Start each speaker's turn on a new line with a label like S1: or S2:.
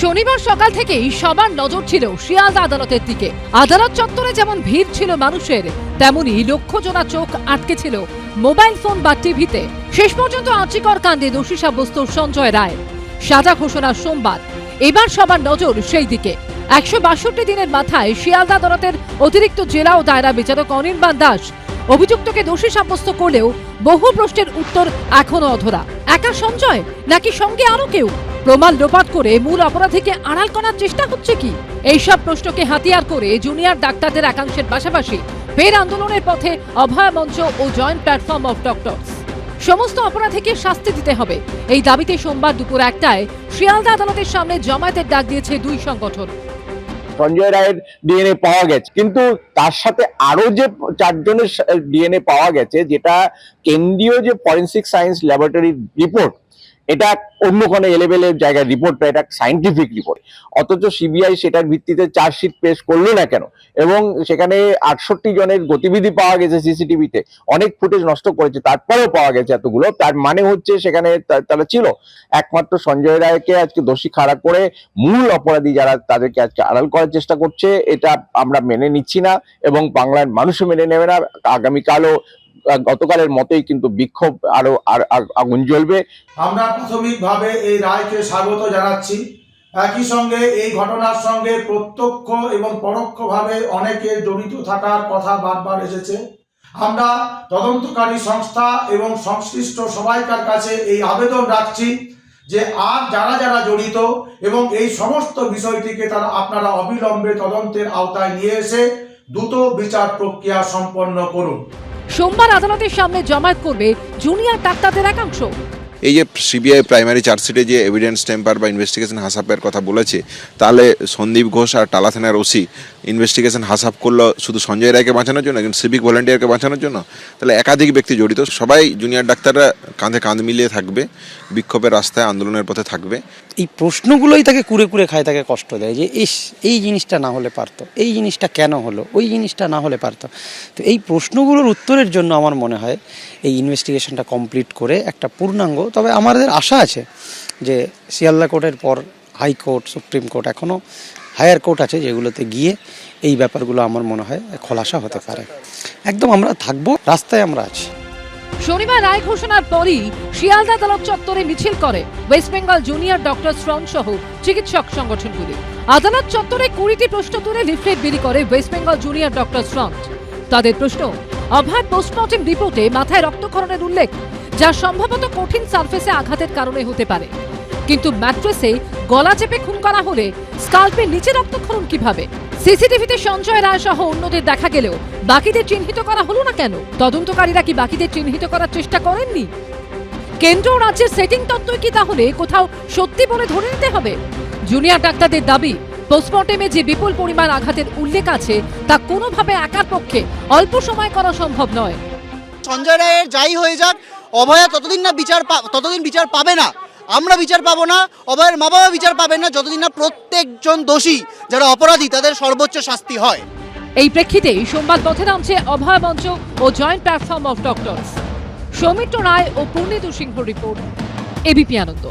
S1: শনিবার সকাল থেকেই সবার নজর ছিল শিয়ালদা আদালতের দিকে। আদালত চত্বরে যেমন ভিড় ছিল মানুষের, তেমনি লক্ষ জোড়া চোখ আটকে ছিল মোবাইল ফোন বা টিভিতে। শেষ পর্যন্ত আর্চিকর কাণ্ডে দোষী সাব্যস্ত সঞ্জয় রায় সাজা ঘোষণা সোমবার। এবার সবার নজর সেই দিকে। 162 দিনের মাথায় শিয়ালদা আদালতের অতিরিক্ত জেলা ও দায়রা বিচারক অনির্বাণ দাস অভিযুক্তকে দোষী সাব্যস্ত করলেও বহু প্রশ্নের উত্তর এখনো অধরা। একা সঞ্জয় নাকি সঙ্গে আরো কেউ? প্রমাণ লোপাট করে মূল অপরাধীকে আড়াল করার চেষ্টা হচ্ছে কি? এইসব প্রশ্নকে হাতিয়ার করে জুনিয়র ডাক্তারদের একাংশের পাশাপাশি ফের আন্দোলনের পথে অভয় মঞ্চ ও জয়েন্ট প্ল্যাটফর্ম অফ ডক্টরস। সমস্ত অপরাধীকে শাস্তি দিতে হবে, এই দাবিতে সোমবার দুপুর 1টায় শিয়ালদা আদালতের সামনে জমায়েতের ডাক দিয়েছে দুই সংগঠন।
S2: সঞ্জয় রায়ের ডিএনএ পাওয়া গেছে, কিন্তু তার সাথে আরো যে 4 জনের ডিএনএ পাওয়া গেছে, যেটা কেন্দ্রীয় যে ফরেন্সিক সায়েন্স ল্যাবরেটরি রিপোর্ট, এটা অন্য কোনো এলেভেলের জায়গায় রিপোর্ট, এটা সায়েন্টিফিক রিপোর্ট। অথচ সিবিআই সেটার ভিত্তিতে চার্জশিট পেশ করলো না কেন? এবং সেখানে 68 জনের গতিবিধি পাওয়া গেছে সিসিটিভিতে, অনেক ফুটেজ নষ্ট করেছে, তারপরেও পাওয়া গেছে এতগুলো। তার মানে হচ্ছে সেখানে তারা ছিল। একমাত্র সঞ্জয় রায়কে আজকে দোষী খাড়া করে মূল অপরাধী যারা, তাদেরকে আজকে আড়াল করার চেষ্টা করছে। এটা আমরা মেনে নিচ্ছি না এবং বাংলার মানুষও মেনে নেবে না। আগামীকালও গতকালের মতোই কিন্তু বিক্ষোভ আরো আগুন জ্বলবে।
S3: আমরা প্রাথমিকভাবে এই রায়কে স্বাগত জানাচ্ছি। একই সঙ্গে এই ঘটনার সঙ্গে প্রত্যক্ষ এবং পরোক্ষভাবে অনেকের জড়িত থাকার কথা বারবার এসেছে। আমরা তদন্তকারী সংস্থা এবং সংশ্লিষ্ট সবাইকার কাছে এই আবেদন রাখছি যে আর যারা যারা জড়িত এবং এই সমস্ত বিষয়টিকে আপনারা অবিলম্বে তদন্তের আওতায় নিয়ে এসে দ্রুত বিচার প্রক্রিয়া সম্পন্ন করুন।
S1: সোমবার আদালতের সামনে জমায়েত করবে জুনিয়র ডাক্তারদের একাংশ।
S4: এই যে সিবিআই প্রাইমারি চার্জশিটে যে এভিডেন্স টেম্পার বা ইনভেস্টিগেশন হাসাপের কথা বলেছে, তাহলে সন্দীপ ঘোষ আর টালা থানার ওসি ইনভেস্টিগেশন হাসাপ করলো শুধু সঞ্জয় রায়কে বাঁচানোর জন্য, একজন সিভিক ভলেন্টিয়ারকে বাঁচানোর জন্য? তাহলে একাধিক ব্যক্তি জড়িত। সবাই জুনিয়র ডাক্তাররা কাঁধে কাঁধ মিলিয়ে থাকবে, বিক্ষোভের রাস্তায় আন্দোলনের পথে থাকবে।
S5: এই প্রশ্নগুলোই তাকে কুড়ে কুড়ে খায়, তাকে কষ্ট দেয় যে এই জিনিসটা না হলে পারতো, এই জিনিসটা কেন হলো, ওই জিনিসটা না হলে পারতো। তো এই প্রশ্নগুলোর উত্তরের জন্য আমার মনে হয় এই ইনভেস্টিগেশনটা কমপ্লিট করে একটা পূর্ণাঙ্গ, তবে আমাদের আশা আছে যে শিয়ালদা কোর্টের পর হাইকোর্ট, সুপ্রিম কোর্ট, এখনও হায়ার কোর্ট আছে, যেগুলোতে গিয়ে এই ব্যাপারগুলো আমার মনে হয় খোলাসা হতে পারে। একদম আমরা থাকবো, রাস্তায় আমরা আছি।
S1: শনিবার রায় ঘোষণার পরই শিয়ালদা আদালত চত্বরে মিছিল করে West Bengal junior doctors front সহ চিকিৎসক সংগঠনগুলি। আদালত চত্বরে 20টি প্রশ্ন তুলে লিফলেট বিলি করে West Bengal junior doctors front. তাদের প্রশ্ন, অভয় পোস্টমর্টেম রিপোর্টে মাথায় রক্তক্ষরণের উল্লেখ, যা সম্ভবত কঠিন সারফেসে আঘাতের কারণে হতে পারে, কিন্তু ম্যাট্রেসে গলা চেপে খুন করা হলে স্কাল্পের নিচে রক্তক্ষরণ কিভাবে? সিসিটিভিতে সঞ্জয় রায় সহ অন্যদের দেখা গেলেও বাকিদের চিহ্নিত করা হলো না কেন? তদন্তকারীরা কি বাকিদের চিহ্নিত করার চেষ্টা করেননি? কেন্দ্র ও রাজ্যের সেটিং তত্ত্বই কি তাহলে কোথাও সত্যি বলে ধরে নিতে হবে? জুনিয়র ডাক্তারদের দাবি, পোস্টমর্টেমে যে বিপুল পরিমাণ আঘাতের উল্লেখ আছে তা কোনোভাবে একার পক্ষে অল্প সময় করা সম্ভব নয়।
S6: সঞ্জয় রায়ের যাই হয়ে যাক, অভয়া ততদিন বিচার পাবে না, আমরা বিচার পাবো না, অভয়ের মা বাবা বিচার পাবেন না, যতদিন না প্রত্যেকজন দোষী যারা অপরাধী তাদের সর্বোচ্চ শাস্তি হয়।
S1: এই প্রেক্ষিতেই সোমবার পথে নামছে অভয় মঞ্চ ও joint platform of doctors. Soumitra Roy ও পূর্ণিতু সিংহ রিপোর্ট, এবিপি আনন্দ।